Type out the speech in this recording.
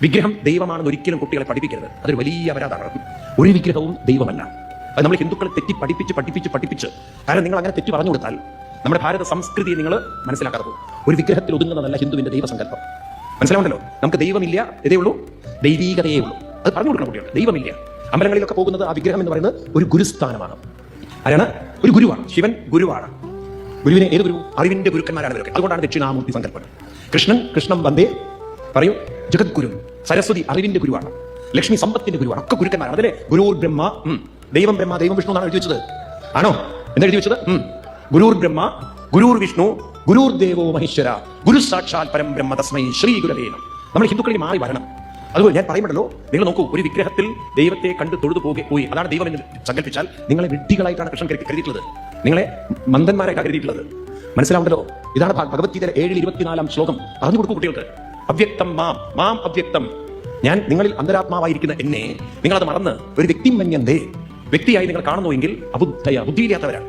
വിഗ്രഹം ദൈവമാണെന്ന് ഒരിക്കലും കുട്ടികളെ പഠിപ്പിക്കരുത്. അതൊരു വലിയ അപരാധമാണ്. ഒരു വിഗ്രഹവും ദൈവമല്ല. അത് നമ്മൾ ഹിന്ദുക്കളെ തെറ്റി പഠിപ്പിച്ച് കാരണം നിങ്ങൾ അങ്ങനെ തെറ്റി പറഞ്ഞു കൊടുത്താൽ നമ്മുടെ ഭാരത സംസ്കൃതിയെ നിങ്ങൾ മനസ്സിലാക്കാതെ പോകും. ഒരു വിഗ്രഹത്തിൽ ഒതുങ്ങുന്നതല്ല ഹിന്ദുവിന്റെ ദൈവസങ്കല്പം. മനസ്സിലാവുണ്ടല്ലോ? നമുക്ക് ദൈവമില്ല, ഇതേ ഉള്ളൂ, ദൈവീകതയേ ഉള്ളൂ. അത് പറഞ്ഞു കൊടുക്കണം കുട്ടികൾക്ക്. ദൈവമില്ല. അമ്പലങ്ങളിലൊക്കെ പോകുന്നത് ആ വിഗ്രഹം എന്ന് പറയുന്നത് ഒരു ഗുരുസ്ഥാനമാണ്. ആരാണ്? ഒരു ഗുരുവാണ്. ശിവൻ ഗുരുവാണ്. ഗുരുവിനെ ഏത് ഗുരു? അറിവിന്റെ ഗുരുക്കന്മാരാണ് ഇവരൊക്കെ. അതുകൊണ്ടാണ് ദക്ഷിണാമൂർത്തി സങ്കല്പം. കൃഷ്ണൻ വന്ദേ പറയൂ ജഗദ്ഗുരു. സരസ്വതി അറിവിന്റെ ഗുരുവാണ്. ലക്ഷ്മി സമ്പത്തിന്റെ ഗുരുവാണ്. ഒക്കെ ഗുരുക്കന്മാരാണ്. അതിലെ ഗുരുർ ബ്രഹ്മ, ദൈവം ബ്രഹ്മ, ദൈവം വിഷ്ണു എന്നാണ് എഴുതി വെച്ചത്. ആണോ? എന്താ എഴുതി വെച്ചത്? ഗുരുർ ബ്രഹ്മ, ഗുരുർ വിഷ്ണു, ഗുരുർ ദേവോ മഹേശ്വര, ഗുരു സാക്ഷാൽ പരം ബ്രഹ്മ തസ്മൈ ശ്രീ ഗുരവേ നമഃ. നമ്മൾ ഹിന്ദുക്കളിൽ മാറി വരണം. അതുപോലെ ഞാൻ പറയുമല്ലോ, നിങ്ങൾ നോക്കൂ, ഒരു വിഗ്രഹത്തിൽ ദൈവത്തെ കണ്ട് തൊഴുതു പോയി അതാണ് ദൈവം എന്ന് സങ്കല്പിച്ചാൽ നിങ്ങളെ വിഡ്ഢികളായിട്ടാണ് കൃഷ്ണൻ കരുതിയിട്ടുള്ളത്. നിങ്ങളെ മന്ദന്മാരായിട്ടാണ് കരുതിയിട്ടുള്ളത്. മനസ്സിലാവുണ്ടല്ലോ? ഇതാണ് ഭഗവത്ഗീതയിലെ 7:24 ശ്ലോകം. പറഞ്ഞു കൊടുക്കൂ കുട്ടികൾക്ക്. അവ്യക്തം മാം അവ്യക്തം. ഞാൻ നിങ്ങളിൽ അന്തരാത്മാവായിരിക്കുന്ന എന്നെ നിങ്ങളത് മറന്ന് ഒരു വ്യക്തി മന്യന്തേ, വ്യക്തിയായി നിങ്ങൾ കാണുന്നുവെങ്കിൽ അബുദ്ധയ, ബുദ്ധിയില്ലാത്തവരാണ്.